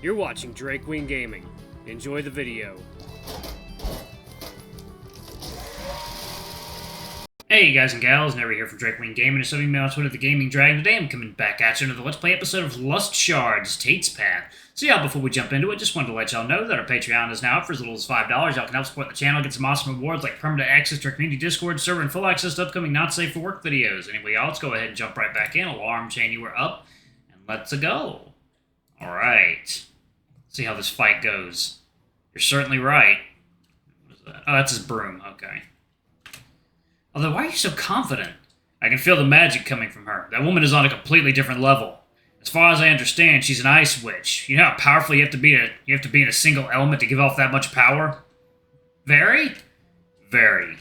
You're watching Drake Queen Gaming. Enjoy the video. Hey guys and gals, Never here from Drake Queen Gaming, and something on Twitter, the Gaming Dragon. Today I'm coming back at you another Let's Play episode of Lost Shards, Tate's Path. So yeah, before we jump into it, just wanted to let y'all know that our Patreon is now up for as little as $5. Y'all can help support the channel, get some awesome rewards like permanent access to our community Discord server and full access to upcoming not safe for work videos. Anyway, y'all, let's go ahead and jump right back in. Alarm chain, you were up, and let's go. Alright. See how this fight goes. You're certainly right. What is that? Oh, that's his broom. Okay. Although, why are you so confident? I can feel the magic coming from her. That woman is on a completely different level. As far as I understand, she's an ice witch. You know how powerful you have to be in a single element to give off that much power? Very? Very.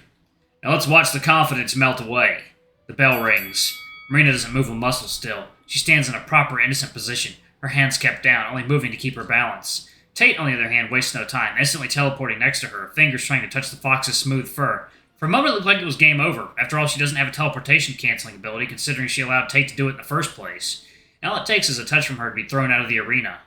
Now let's watch the confidence melt away. The bell rings. Marina doesn't move a muscle still. She stands in a proper, innocent position, her hands kept down, only moving to keep her balance. Tate, on the other hand, wastes no time, instantly teleporting next to her, her fingers trying to touch the fox's smooth fur. For a moment, it looked like it was game over. After all, she doesn't have a teleportation-canceling ability, considering she allowed Tate to do it in the first place. And all it takes is a touch from her to be thrown out of the arena.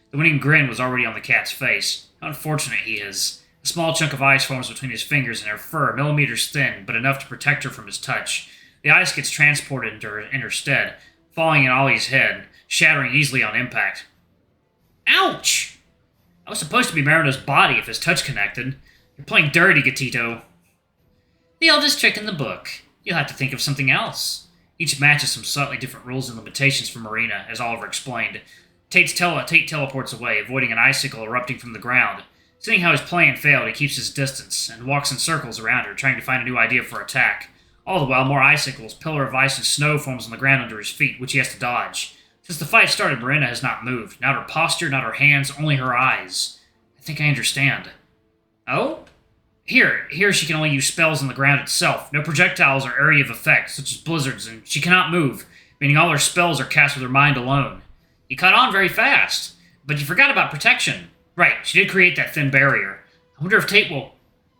The winning grin was already on the cat's face. How unfortunate he is. A small chunk of ice forms between his fingers and her fur, millimeters thin, but enough to protect her from his touch. The ice gets transported in her stead, falling in Ollie's head, shattering easily on impact. Ouch! I was supposed to be Marina's body if his touch connected. You're playing dirty, Gatito. The oldest trick in the book. You'll have to think of something else. Each match has some slightly different rules and limitations for Marina, as Oliver explained. Tate teleports away, avoiding an icicle erupting from the ground. Seeing how his plan failed, he keeps his distance, and walks in circles around her, trying to find a new idea for attack. All the while, more icicles, pillar of ice, and snow forms on the ground under his feet, which he has to dodge. Since the fight started, Marina has not moved. Not her posture, not her hands, only her eyes. I think I understand. Oh? Here she can only use spells on the ground itself. No projectiles or area of effect, such as blizzards, and she cannot move, meaning all her spells are cast with her mind alone. You caught on very fast, but you forgot about protection. Right, she did create that thin barrier. I wonder if Tate will...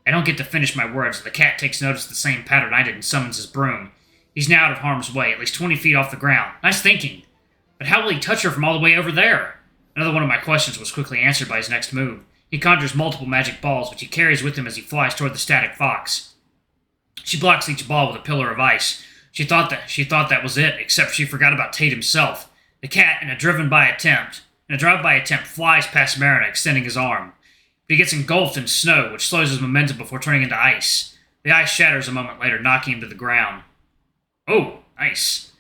I don't get to finish my words. The cat takes notice of the same pattern I did and summons his broom. He's now out of harm's way, at least 20 feet off the ground. Nice thinking. But how will he touch her from all the way over there? Another one of my questions was quickly answered by his next move. He conjures multiple magic balls, which he carries with him as he flies toward the static fox. She blocks each ball with a pillar of ice. She thought that was it, except she forgot about Tate himself. The cat, in a drive-by attempt, flies past Merina, extending his arm. But he gets engulfed in snow, which slows his momentum before turning into ice. The ice shatters a moment later, knocking him to the ground. Oh, ice.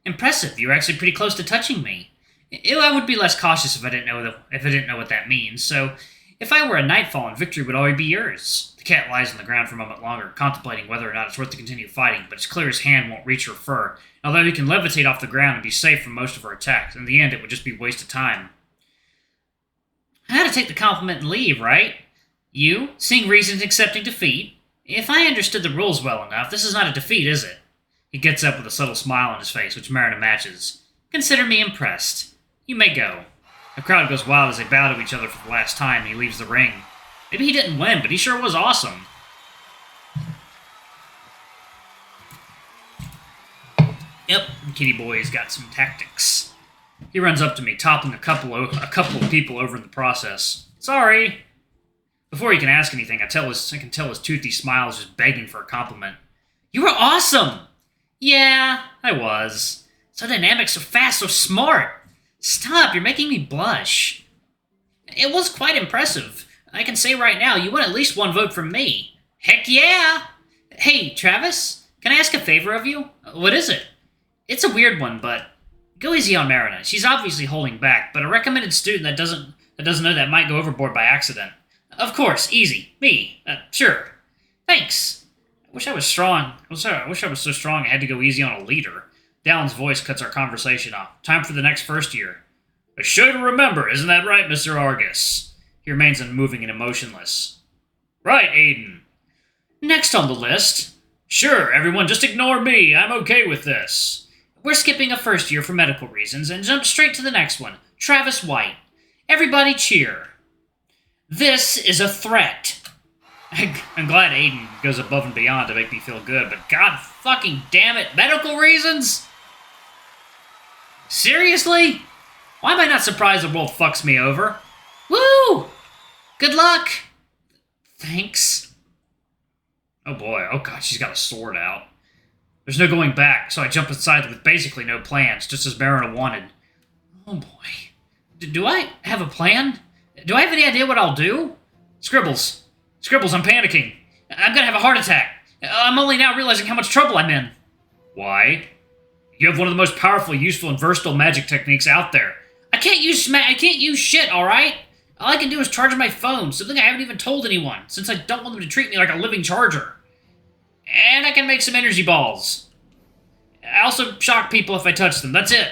Impressive. You're actually pretty close to touching me. I would be less cautious if I didn't know what that means, so... If I were a Nightfall, and victory would already be yours. The cat lies on the ground for a moment longer, contemplating whether or not it's worth to continue fighting, but it's clear his hand won't reach her fur. Although he can levitate off the ground and be safe from most of her attacks, in the end it would just be wasted time. I had to take the compliment and leave, right? You, seeing reasons accepting defeat? If I understood the rules well enough, this is not a defeat, is it? He gets up with a subtle smile on his face, which Marina matches. Consider me impressed. You may go. The crowd goes wild as they bow to each other for the last time, and he leaves the ring. Maybe he didn't win, but he sure was awesome. Yep, Kitty Boy's got some tactics. He runs up to me, toppling a couple of people over in the process. Sorry. Before he can ask anything, I can tell his toothy smile is just begging for a compliment. You were awesome! Yeah, I was. So dynamic, so fast, so smart. Stop, you're making me blush. It was quite impressive. I can say right now, you won at least one vote from me. Heck yeah! Hey, Travis, can I ask a favor of you? What is it? It's a weird one, but go easy on Marina. She's obviously holding back, but a recommended student that doesn't know that might go overboard by accident. Of course, easy. Me. Sure. Thanks. I wish I was strong. I wish I was so strong I had to go easy on a leader. Dallon's voice cuts our conversation off. Time for the next first year. A show to remember, isn't that right, Mr. Argus? He remains unmoving and emotionless. Right, Aiden. Next on the list. Sure, everyone, just ignore me. I'm okay with this. We're skipping a first year for medical reasons and jump straight to the next one. Travis White. Everybody cheer. This is a threat. I'm glad Aiden goes above and beyond to make me feel good, but god fucking damn it, medical reasons? Seriously? Why am I not surprised the world fucks me over? Woo! Good luck! Thanks. Oh boy, oh god, she's got a sword out. There's no going back, so I jump inside with basically no plans, just as Marina wanted. Oh boy. Do I have a plan? Do I have any idea what I'll do? Scribbles. Scribbles, I'm panicking. I'm gonna have a heart attack. I'm only now realizing how much trouble I'm in. Why? You have one of the most powerful, useful, and versatile magic techniques out there. I can't use shit, alright? All I can do is charge my phone, something I haven't even told anyone, since I don't want them to treat me like a living charger. And I can make some energy balls. I also shock people if I touch them, that's it.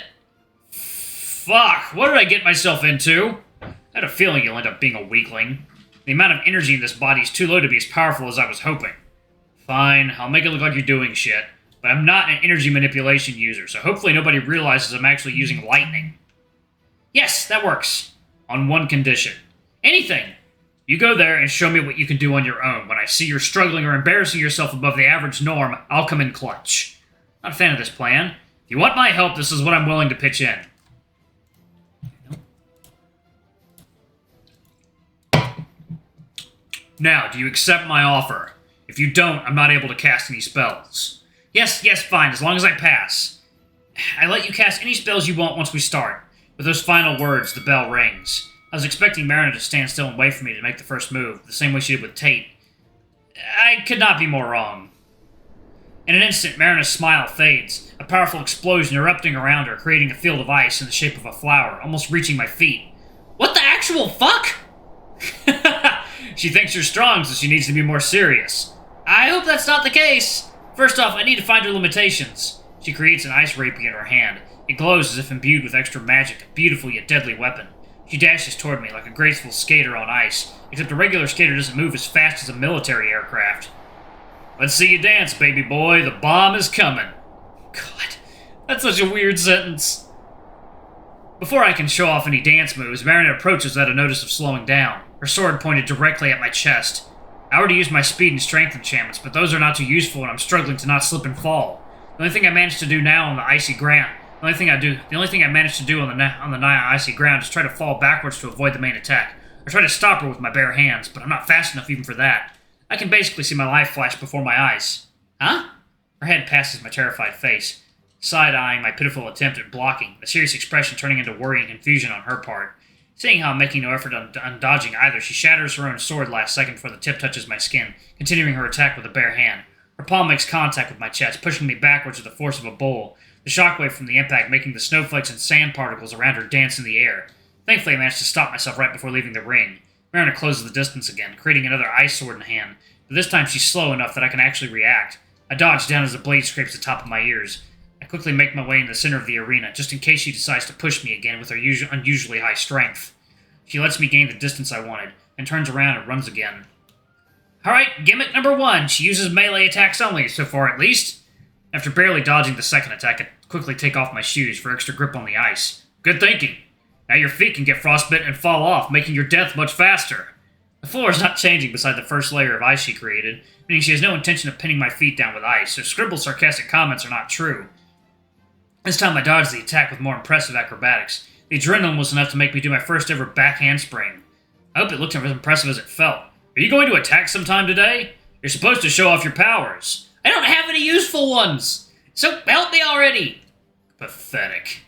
Fuck, what did I get myself into? I had a feeling you'll end up being a weakling. The amount of energy in this body is too low to be as powerful as I was hoping. Fine, I'll make it look like you're doing shit, but I'm not an energy manipulation user, so hopefully nobody realizes I'm actually using lightning. Yes, that works. On one condition. Anything. You go there and show me what you can do on your own. When I see you're struggling or embarrassing yourself above the average norm, I'll come in clutch. Not a fan of this plan. If you want my help, this is what I'm willing to pitch in. Now, do you accept my offer? If you don't, I'm not able to cast any spells. Yes, fine, as long as I pass. I let you cast any spells you want once we start. With those final words, the bell rings. I was expecting Marina to stand still and wait for me to make the first move, the same way she did with Tate. I could not be more wrong. In an instant, Marina's smile fades, a powerful explosion erupting around her, creating a field of ice in the shape of a flower, almost reaching my feet. What the actual fuck? She thinks you're strong, so she needs to be more serious. I hope that's not the case. First off, I need to find her limitations. She creates an ice rapier in her hand. It glows as if imbued with extra magic, a beautiful yet deadly weapon. She dashes toward me like a graceful skater on ice, except a regular skater doesn't move as fast as a military aircraft. Let's see you dance, baby boy. The bomb is coming. God, that's such a weird sentence. Before I can show off any dance moves, Marina approaches at a notice of slowing down, her sword pointed directly at my chest. I already used my speed and strength enchantments, but those are not too useful and I'm struggling to not slip and fall. The only thing I managed to do now on the icy ground The only thing I managed to do on the nigh icy ground is try to fall backwards to avoid the main attack. I try to stop her with my bare hands, but I'm not fast enough even for that. I can basically see my life flash before my eyes. Huh? Her head passes my terrified face, side-eyeing my pitiful attempt at blocking, the serious expression turning into worry and confusion on her part. Seeing how I'm making no effort on dodging either, she shatters her own sword last second before the tip touches my skin, continuing her attack with a bare hand. Her palm makes contact with my chest, pushing me backwards with the force of a bull, the shockwave from the impact making the snowflakes and sand particles around her dance in the air. Thankfully, I managed to stop myself right before leaving the ring. Marina closes the distance again, creating another ice sword in hand, but this time she's slow enough that I can actually react. I dodge down as the blade scrapes the top of my ears. I quickly make my way in the center of the arena, just in case she decides to push me again with her unusually high strength. She lets me gain the distance I wanted, and turns around and runs again. Alright, gimmick number 1. She uses melee attacks only, so far at least. After barely dodging the second attack, I quickly take off my shoes for extra grip on the ice. Good thinking. Now your feet can get frostbitten and fall off, making your death much faster. The floor is not changing beside the first layer of ice she created, meaning she has no intention of pinning my feet down with ice, so Scribbles' sarcastic comments are not true. This time I dodged the attack with more impressive acrobatics. The adrenaline was enough to make me do my first ever back handspring. I hope it looked as impressive as it felt. Are you going to attack sometime today? You're supposed to show off your powers. I don't have any useful ones! So help me already! Pathetic.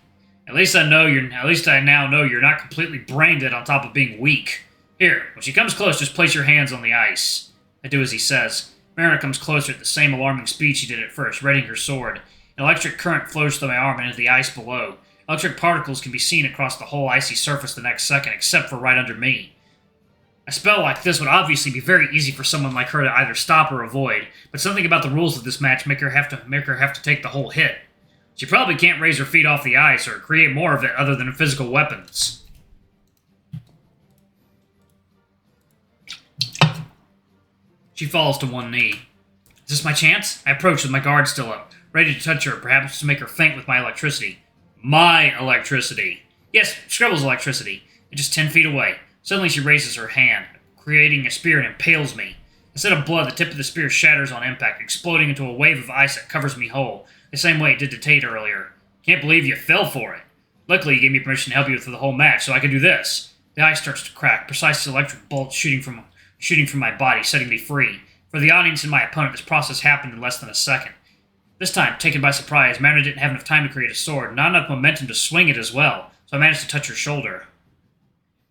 At least I now know you're not completely brain dead on top of being weak. Here, when she comes close, just place your hands on the ice. I do as he says. Marina comes closer at the same alarming speed she did at first, readying her sword. An electric current flows through my arm and into the ice below. Electric particles can be seen across the whole icy surface the next second, except for right under me. A spell like this would obviously be very easy for someone like her to either stop or avoid, but something about the rules of this match make her have to take the whole hit. She probably can't raise her feet off the ice or create more of it other than physical weapons. She falls to one knee. Is this my chance? I approach with my guard still up, ready to touch her, perhaps to make her faint with my electricity. My electricity. Yes, Scribbles' electricity. And just 10 feet away. Suddenly she raises her hand, creating a spear and impales me. Instead of blood, the tip of the spear shatters on impact, exploding into a wave of ice that covers me whole, the same way it did to Tate earlier. Can't believe you fell for it. Luckily, you gave me permission to help you through the whole match, so I can do this. The ice starts to crack, precise electric bolts shooting from my body, setting me free. For the audience and my opponent, this process happened in less than a second. This time, taken by surprise, Marina didn't have enough time to create a sword, not enough momentum to swing it as well, so I managed to touch her shoulder.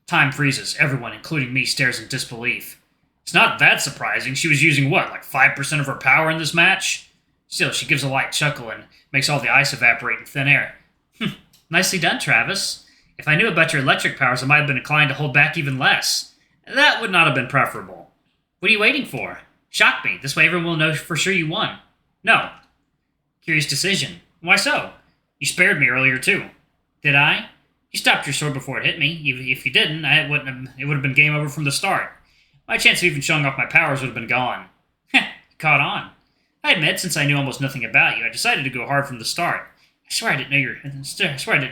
Time freezes. Everyone, including me, stares in disbelief. It's not that surprising. She was using, what, like 5% of her power in this match? Still, she gives a light chuckle and makes all the ice evaporate in thin air. Nicely done, Travis. If I knew about your electric powers, I might have been inclined to hold back even less. That would not have been preferable. What are you waiting for? Shock me. This way everyone will know for sure you won. No. Curious decision. Why so? You spared me earlier, too. Did I? You stopped your sword before it hit me. If you didn't, it would have been game over from the start. My chance of even showing off my powers would have been gone. Heh, you caught on. I admit, since I knew almost nothing about you, I decided to go hard from the start. I swear I didn't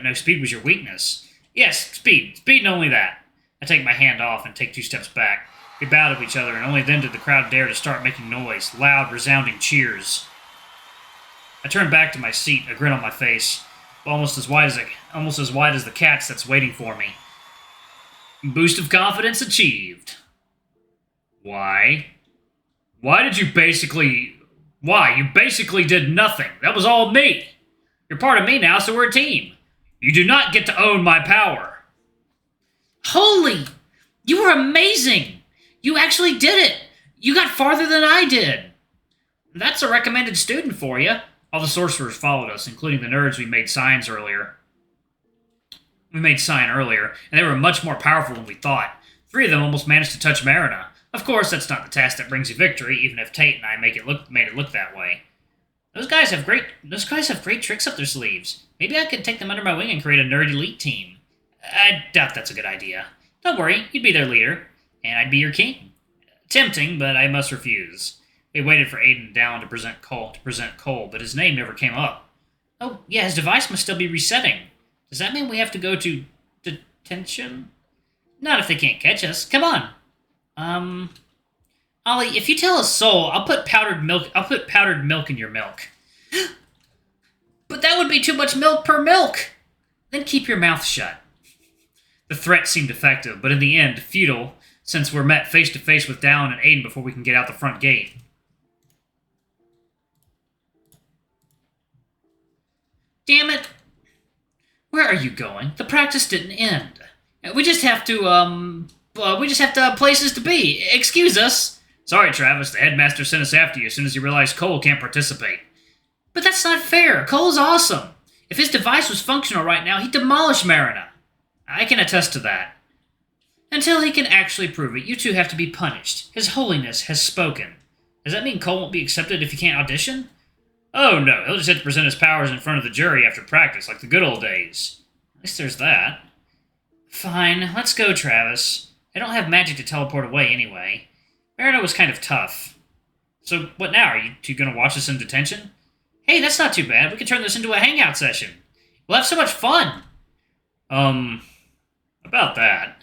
know speed was your weakness. Yes, speed. Speed and only that. I take my hand off and take 2 steps back. We bow to each other, and only then did the crowd dare to start making noise, loud, resounding cheers. I turn back to my seat, a grin on my face, almost as wide as the cat's that's waiting for me. Boost of confidence achieved. Why? You basically did nothing. That was all me. You're part of me now, so we're a team. You do not get to own my power. Holy! You were amazing! You actually did it! You got farther than I did! That's a recommended student for you. All the sorcerers followed us, including the nerds we made sign earlier, and they were much more powerful than we thought. 3 of them almost managed to touch Merina. Of course, that's not the task that brings you victory, even if Tate and I made it look that way. Those guys have great tricks up their sleeves. Maybe I could take them under my wing and create a nerd elite team. I doubt that's a good idea. Don't worry, you'd be their leader, and I'd be your king. Tempting, but I must refuse. We waited for Aiden down to present Cole, but his name never came up. Oh, yeah, his device must still be resetting. Does that mean we have to go to detention? Not if they can't catch us. Come on. Ollie, if you tell a soul, I'll put powdered milk in your milk. But that would be too much milk per milk. Then keep your mouth shut. The threat seemed effective, but in the end, futile, since we're met face to face with Dallin and Aiden before we can get out the front gate. Damn it! Where are you going? The practice didn't end. We just have places to be. Excuse us. Sorry, Travis. The headmaster sent us after you as soon as he realized Cole can't participate. But that's not fair. Cole's awesome. If his device was functional right now, he'd demolish Marina. I can attest to that. Until he can actually prove it, you two have to be punished. His Holiness has spoken. Does that mean Cole won't be accepted if he can't audition? Oh, no. He'll just have to present his powers in front of the jury after practice, like the good old days. At least there's that. Fine. Let's go, Travis. I don't have magic to teleport away anyway. Merina was kind of tough. So, what now? Are you two going to watch us in detention? Hey, that's not too bad. We could turn this into a hangout session. We'll have so much fun. About that.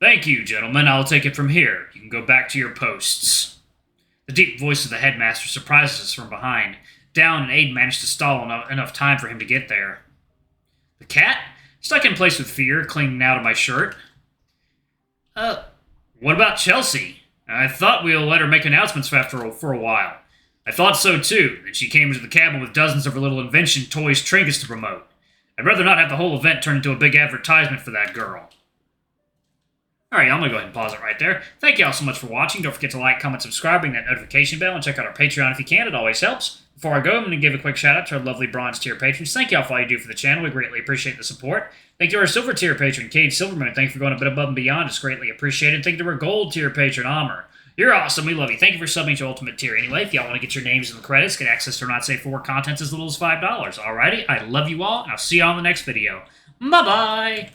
Thank you, gentlemen. I'll take it from here. You can go back to your posts. The deep voice of the headmaster surprises us from behind. Down and Aiden managed to stall enough time for him to get there. The cat? Stuck in place with fear, clinging now to my shirt. What about Chelsea? I thought we'll let her make announcements for a while. I thought so too. Then she came into the cabin with dozens of her little invention, toys, trinkets to promote. I'd rather not have the whole event turn into a big advertisement for that girl. Alright, I'm going to go ahead and pause it right there. Thank you all so much for watching. Don't forget to like, comment, subscribe, ring that notification bell, and check out our Patreon if you can. It always helps. Before I go, I'm going to give a quick shout out to our lovely bronze tier patrons. Thank you all for all you do for the channel. We greatly appreciate the support. Thank you to our silver tier patron, Cade Silverman. Thank you for going a bit above and beyond. It's greatly appreciated. Thank you to our gold tier patron, Amr. You're awesome. We love you. Thank you for subbing to Ultimate Tier. Anyway, if y'all want to get your names in the credits, get access to Not Safe for Work contents as little as $5. Alrighty, I love you all, and I'll see you all in the next video. Bye-bye!